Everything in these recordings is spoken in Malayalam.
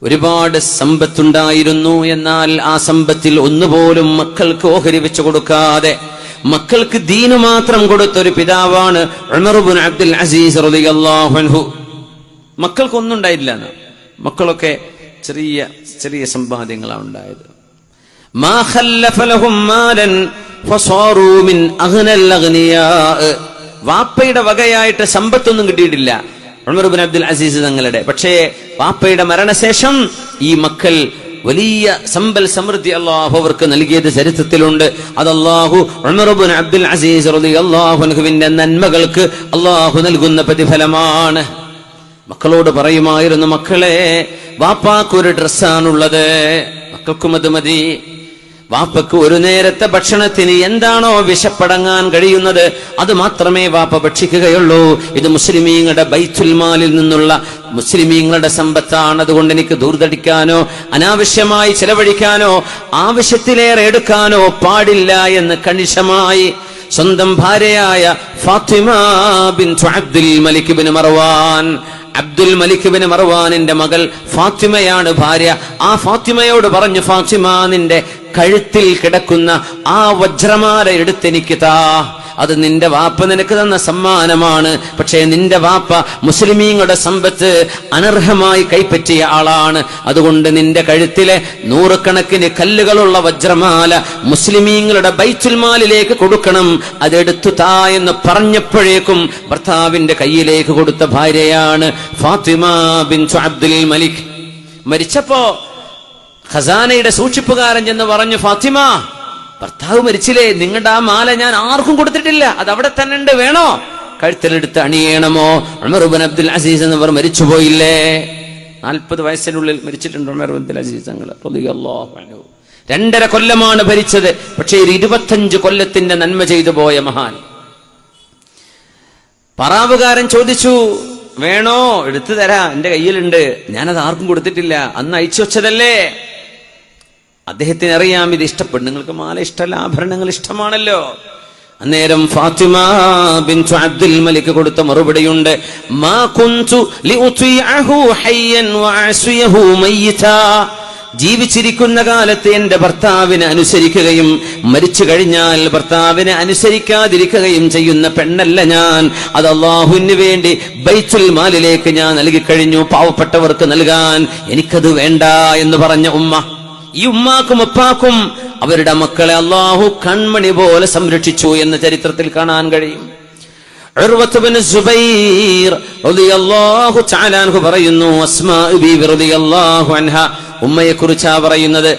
ഒരുപാട് സമ്പത്തുണ്ടായിരുന്നു. എന്നാൽ ആ സമ്പത്തിൽ ഒന്നുപോലും മക്കൾക്ക് ഓഹരി വെച്ചു കൊടുക്കാതെ മക്കൾക്ക് ദീന് മാത്രം കൊടുത്തൊരു പിതാവാണ് ഉമർ ഇബ്നു അബ്ദുൽ അസീസ് റളിയല്ലാഹു അൻഹു. മക്കൾക്കൊന്നും ഉണ്ടായില്ല. മക്കളൊക്കെ ചെറിയ ചെറിയ സമ്പാദ്യങ്ങളാണ് ഉണ്ടായത്. മാ ഖല്ലഫ ലഹും മാലൻ ഫസാറൂ മിൻ അഗ്നൽ അഗ്നിയാ. വാപ്പയുടെ വകയായിട്ട് സമ്പത്തൊന്നും കിട്ടിയിട്ടില്ല ഉമർ ഇബ്നു അബ്ദുൽ അസീസ് തങ്ങളുടെ. പക്ഷേ വാപ്പയുടെ മരണശേഷം ഈ മക്കൾ വലിയ സമ്പൽ സമൃദ്ധി അല്ലാഹു അവർക്ക് നൽകിയത് ചരിത്രത്തിലുണ്ട്. അത് അല്ലാഹു ഉമർ ഇബ്നു അബ്ദുൽ അസീസ് റളിയല്ലാഹു അൻഹുവിന്റെ നന്മകൾക്ക് അല്ലാഹു നൽകുന്ന പ്രതിഫലമാണ്. മക്കളോട് പറയുമായിരുന്നു, മക്കളെ, വാപ്പാക്കൊരു ഡ്രസ്സാണുള്ളത്, മക്കൾക്കും അത് മതി. വാപ്പക്ക് ഒരു നേരത്തെ ഭക്ഷണത്തിന് എന്താണോ വിശപ്പടങ്ങാൻ കഴിയുന്നത് അത് മാത്രമേ വാപ്പ ഭക്ഷിക്കുകയുള്ളൂ. ഇത് മുസ്ലിമീങ്ങളുടെ ബൈത്തുൽ മാലിൽ നിന്നുള്ള മുസ്ലിമീങ്ങളുടെ സമ്പത്താണ്. അതുകൊണ്ട് എനിക്ക് ദൂർത്തടിക്കാനോ അനാവശ്യമായി ചെലവഴിക്കാനോ ആവശ്യത്തിലേറെ എടുക്കാനോ പാടില്ല എന്ന് കണിശമായി സ്വന്തം ഭാര്യയായ ഫാത്തിമ ബിൻതു അബ്ദുൽ മലിക് ഇബ്നു മർവാൻ, അബ്ദുൽ മലിക് ഇബ്നു മർവാനിന്റെ മകൾ ഫാത്തിമയാണ് ഭാര്യ. ആ ഫാത്തിമയോട് പറഞ്ഞു, ഫാത്തിമ, നിന്റെ കഴുത്തിൽ കിടക്കുന്ന ആ വജ്രമാല എടുത്തെനിക്ക് താ. അത് നിന്റെ വാപ്പ നിനക്ക് തന്ന സമ്മാനമാണ്. പക്ഷേ നിന്റെ വാപ്പ മുസ്ലിമീങ്ങളുടെ സമ്പത്ത് അനർഹമായി കൈപ്പറ്റിയ ആളാണ്. അതുകൊണ്ട് നിന്റെ കഴുത്തിലെ നൂറുകണക്കിന് കല്ലുകളുള്ള വജ്രമാല മുസ്ലിമീങ്ങളുടെ ബൈത്തുൽ മാലിലേക്ക് കൊടുക്കണം, അതെടുത്തു താ എന്ന് പറഞ്ഞപ്പോഴേക്കും ഭർത്താവിന്റെ കയ്യിലേക്ക് കൊടുത്ത ഭാര്യയാണ് ഫാത്തിമ ബിൻതു അബ്ദുൽ മലിക്. മരിച്ചപ്പോ ഖസാനയുടെ സൂക്ഷിപ്പുകാരൻ ചെന്ന് പറഞ്ഞു, ഫാത്തിമ, ഭർത്താവ് മരിച്ചില്ലേ, നിങ്ങളുടെ ആ മാല ഞാൻ ആർക്കും കൊടുത്തിട്ടില്ല, അത് അവിടെ തന്നെ ഉണ്ട്, വേണോ? കഴുത്തിലെടുത്ത് അണിയണമോ? ഉമർ ഇബ്നു അബ്ദുൽ അസീസ് എന്നവർ മരിച്ചുപോയില്ലേ? 40 വയസ്സിനുള്ളിൽ മരിച്ചിട്ടുണ്ട് ഉമർ ഇബ്നു അബ്ദുൽ അസീസ് തങ്ങൾ റളിയല്ലാഹു അൻഹു. 2.5 കൊല്ലമാണ് ഭരിച്ചത്. പക്ഷേ 25 കൊല്ലത്തിന്റെ നന്മ ചെയ്തു പോയ മഹാൻ. പറാവുകാരൻ ചോദിച്ചു, വേണോ? എടുത്തു തരാ, എന്റെ കയ്യിലുണ്ട്, ഞാനത് ആർക്കും കൊടുത്തിട്ടില്ല, അന്ന് അയച്ചു വെച്ചതല്ലേ. അദ്ദേഹത്തിന് അറിയാം ഇത് ഇഷ്ടപ്പെടും, നിങ്ങൾക്ക് മാല ഇഷ്ടമല്ല, ആഭരണങ്ങൾ ഇഷ്ടമാണല്ലോ. അന്നേരം ഫാത്തിമ ബിൻതു അബ്ദുൽ മലിക് കൊടുത്ത മറുപടിയുണ്ട്, മാ കുൻതു ലിഉതിഅഹു ഹയ്യൻ വഅസിയഹു മയ്യിതാ. ജീവിച്ചിരിക്കുന്ന കാലത്ത് എന്റെ ഭർത്താവിനെ അനുസരിക്കുകയും മരിച്ചു കഴിഞ്ഞാൽ ഭർത്താവിനെ അനുസരിക്കാതിരിക്കുകയും ചെയ്യുന്ന പെണ്ണല്ല ഞാൻ. അത് അല്ലാഹുവിന് വേണ്ടി ബൈത്തുൽ മാലിലേക്ക് ഞാൻ നൽകിക്കഴിഞ്ഞു, പാവപ്പെട്ടവർക്ക് നൽകാൻ, എനിക്കത് വേണ്ട എന്ന് പറഞ്ഞ ഉമ്മ. ഈ ഉമ്മാക്കും ഉപ്പാക്കും അവരുടെ മക്കളെ അല്ലാഹു കൺമണി പോലെ സംരക്ഷിച്ചു എന്ന് ചരിത്രത്തിൽ കാണാൻ കഴിയും. ഉർവത്ത് ബിൻ സുബൈർ റളിയല്ലാഹു തആല അൻഹു പറയുന്നു, അസ്മാ ബീവി റളിയല്ലാഹു അൻഹ, ഉമ്മയെ കുറിച്ചാ പറയുന്നത്.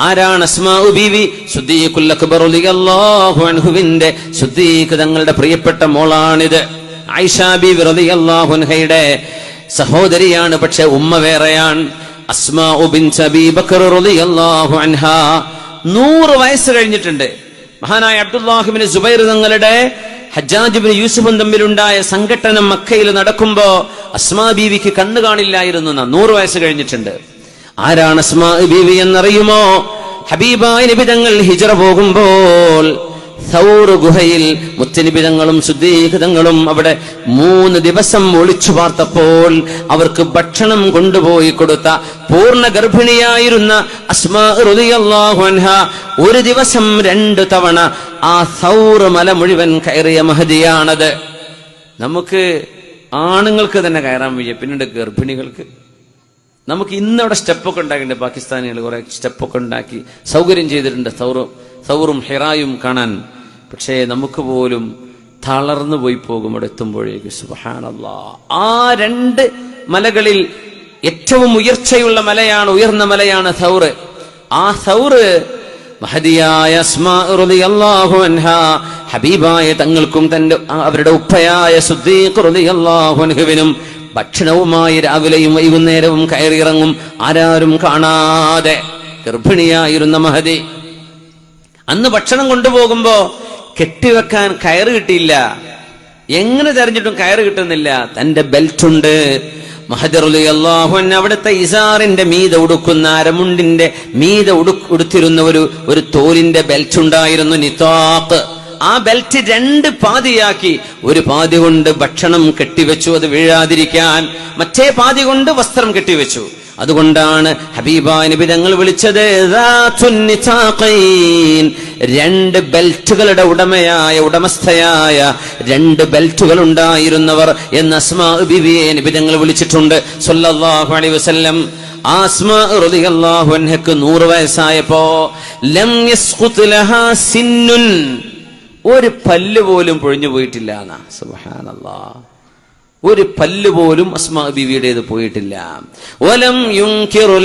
ആരാണ് അസ്മാ ബീവി? സിദ്ദീഖുൽ അക്ബർ റളിയല്ലാഹു അൻഹുവിന്റെ സിദ്ദീഖ് തങ്ങളുടെ പ്രിയപ്പെട്ട മോളാണിത്. ആയിഷ ബീവി റളിയല്ലാഹു അൻഹയുടെ സഹോദരിയാണ്, പക്ഷെ ഉമ്മ വേറെയാണ്. അസ്മാ ബിൻത് അബീ ബക്കർ റളിയല്ലാഹു അൻഹാ 100 വയസ്സ് കഴിഞ്ഞിട്ടുണ്ട്. മഹാനായ അബ്ദുല്ലാഹ് ഇബ്നു സുബൈർ തങ്ങളുടെ ഹജ്ജാജ് ഇബ്നു യൂസുഫും തമ്മിലുണ്ടായ സംഘട്ടനം മക്കയിൽ നടക്കുമ്പോ അസ്മാ ബീവിക്ക് കണ്ണു കാണില്ലായിരുന്നു. 100 വയസ്സ് കഴിഞ്ഞിട്ടുണ്ട്. ആരാണ് അസ്മാ ബീവി എന്നറിയുമോ? ഹബീബായ നബി തങ്ങൾ ഹിജ്റ പോകുമ്പോൾ സൗർ ഗുഹയിൽ മുത്തനബി തങ്ങളും സിദ്ദീഖ് തങ്ങളും അവിടെ 3 ദിവസം ഒളിച്ചു പാർത്തപ്പോൾ അവർക്ക് ഭക്ഷണം കൊണ്ടുപോയി കൊടുത്ത പൂർണ്ണ ഗർഭിണിയായിരുന്ന അസ്മാ റളിയല്ലാഹു അൻഹ ഒരു ദിവസം 2 തവണ ആ സൗർ മല മുഴുവൻ കയറിയ മഹദിയാണത്. നമുക്ക് ആണുങ്ങൾക്ക് തന്നെ കയറാൻ വയ്യ, പിന്നീട് ഗർഭിണികൾക്ക്. നമുക്ക് ഇന്നവിടെ സ്റ്റെപ്പൊക്കെ ഉണ്ടാക്കിയിട്ടുണ്ട്. പാകിസ്ഥാനികൾ കുറെ സ്റ്റെപ്പൊക്കെ ഉണ്ടാക്കി സൗകര്യം ചെയ്തിട്ടുണ്ട് സൗറും ഹിറായും കാണാൻ. പക്ഷേ നമുക്ക് പോലും തളർന്നു പോയി പോകും അവിടെ എത്തുമ്പോഴേക്ക്. സുബ്ഹാനല്ലാഹ്. ആ 2 മലകളിൽ ഏറ്റവും ഉയർച്ചയുള്ള മലയാണ്, ഉയർന്ന മലയാണ് സൗർ. ആ സൗർ മഹദിയായ അസ്മാ റളിയല്ലാഹു അൻഹാ ഹബീബായ തങ്ങൾക്കും തന്റെ അവരുടെ ഉപ്പയായ സിദ്ദീഖ് റളിയല്ലാഹു അൻഹുവിനും ഭക്ഷണവുമായി രാവിലെയും വൈകുന്നേരവും കയറിയിറങ്ങും, ആരാരും കാണാതെ. ഗർഭിണിയായിരുന്ന മഹദി അന്ന് ഭക്ഷണം കൊണ്ടുപോകുമ്പോ കെട്ടിവെക്കാൻ കയറ് കിട്ടിയില്ല. എങ്ങനെ തെരഞ്ഞിട്ടും കയറ് കിട്ടുന്നില്ല. തന്റെ ബെൽറ്റുണ്ട്. മഹദി റളിയല്ലാഹു അൻഹു അവിടുത്തെ ഇസാറിന്റെ മീതെ ഉടുക്കുന്ന അരമുണ്ടിന്റെ മീതെ ഉടുത്തിരുന്ന ഒരു തോലിന്റെ ബെൽറ്റ് ഉണ്ടായിരുന്നു, നിതാഖ്. ആ ബെൽറ്റ് 2 പാതിയാക്കി. ഒരു പാതി കൊണ്ട് ഭക്ഷണം കെട്ടിവെച്ചു, അത് വീഴാതിരിക്കാൻ. മറ്റേ പാതി കൊണ്ട് വസ്ത്രം കെട്ടിവെച്ചു. അതുകൊണ്ടാണ് ഹബീബായ നബി തങ്ങൾ വിളിച്ചത് ദാത്തുൻ നിതാഖൈൻ, 2 ബെൽറ്റുകളുടെ ഉടമസ്ഥയായ 2 ബെൽറ്റുകൾ ഉണ്ടായിരുന്നവർ എന്ന് അസ്മാ ബീവിയെ നബി തങ്ങൾ വിളിച്ചിട്ടുണ്ട് സല്ലല്ലാഹു അലൈഹി വസല്ലം. അസ്മാ റളിയല്ലാഹു അൻഹക്ക് 100 വയസ്സായപ്പോ ലം യസ്ഖുത് ലഹാ സിന്നുൻ, ഒരു പല്ല് പോലും പൊഴിഞ്ഞു പോയിട്ടില്ല എന്നാ. സുബ്ഹാനല്ലാഹ്, ഒരു പല്ല് പോലും അസ്മാ ബീവിയുടേത് പോയിട്ടില്ല. വലം യുൻകിറു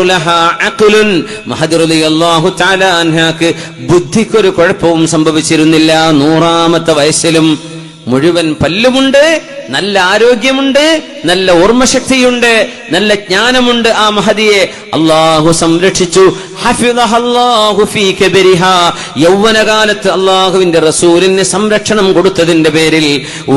ലഹാ അഖ്ലുൻ, മഹദി റളിയല്ലാഹു തആല അൻഹാക്ക് ബുദ്ധിക്കൊരു കുഴപ്പവും സംഭവിച്ചിരുന്നില്ല. 100ാമത്തെ വയസ്സിലും മുഴുവൻ പല്ലുമുണ്ട്, നല്ല ആരോഗ്യമുണ്ട്, നല്ല ഓർമ്മശക്തിയുണ്ട്, നല്ല ജ്ഞാനമുണ്ട്. ആ മഹദിയെ അല്ലാഹു സംരക്ഷിച്ചു. ഹഫിദഹല്ലാഹു ഫീ കബരിഹാ, യൗവനകാലത്ത് അല്ലാഹുവിന്റെ റസൂലിന് സംരക്ഷണം കൊടുത്തതിന്റെ പേരിൽ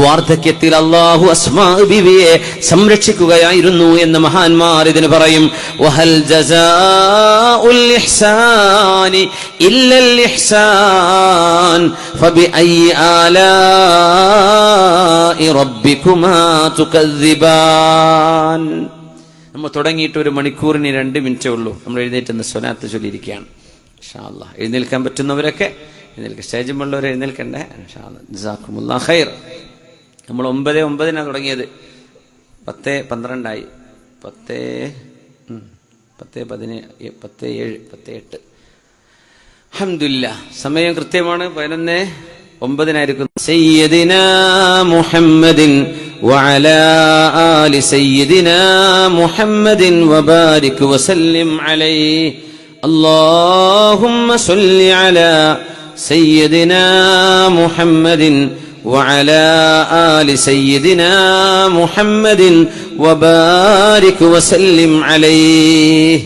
വാർദ്ധക്യത്തിൽ അല്ലാഹു അസ്മാ ബീവിയെ സംരക്ഷിക്കുകയായിരുന്നു എന്ന് മഹാന്മാർ ഇതിന് പറയും. വഹൽ ജസാഉൽ ഇഹ്സാനി ഇല്ലൽ ഇഹ്സാൻ ഫബിഅയ്യി ആലാഇ റബ്ബികുമാ തുകദ്ദിബാൻ. നമ്മൾ തുടങ്ങിയിട്ട് 1 മണിക്കൂറിന് 2 മിനിറ്റേ ഉള്ളൂ. നമ്മൾ എഴുന്നേറ്റ് സ്വലാത്ത് ചൊല്ലിയിരിക്കുകയാണ്. ഇൻഷാ അല്ലാഹ് എഴുന്നേൽക്കാൻ പറ്റുന്നവരൊക്കെ എഴുന്നേൽക്കുക, സ്റ്റേജിലുള്ളവരെ എഴുന്നേൽക്കണ്ടേ. ഇൻഷാ അല്ലാഹ് ജസാക്കുമുല്ലാഹ് ഖൈർ. നമ്മൾ 9:09 തുടങ്ങിയത്, 10:12 10:17 10:08. അൽഹംദുലില്ലാഹ്, സമയം കൃത്യമാണ്. 11:09 സയ്യിദിനാ മുഹമ്മദിൻ وعلى آل سيدنا محمد وبارك وسلم عليه. اللهم صل على سيدنا محمد وعلى آل سيدنا محمد وبارك وسلم عليه.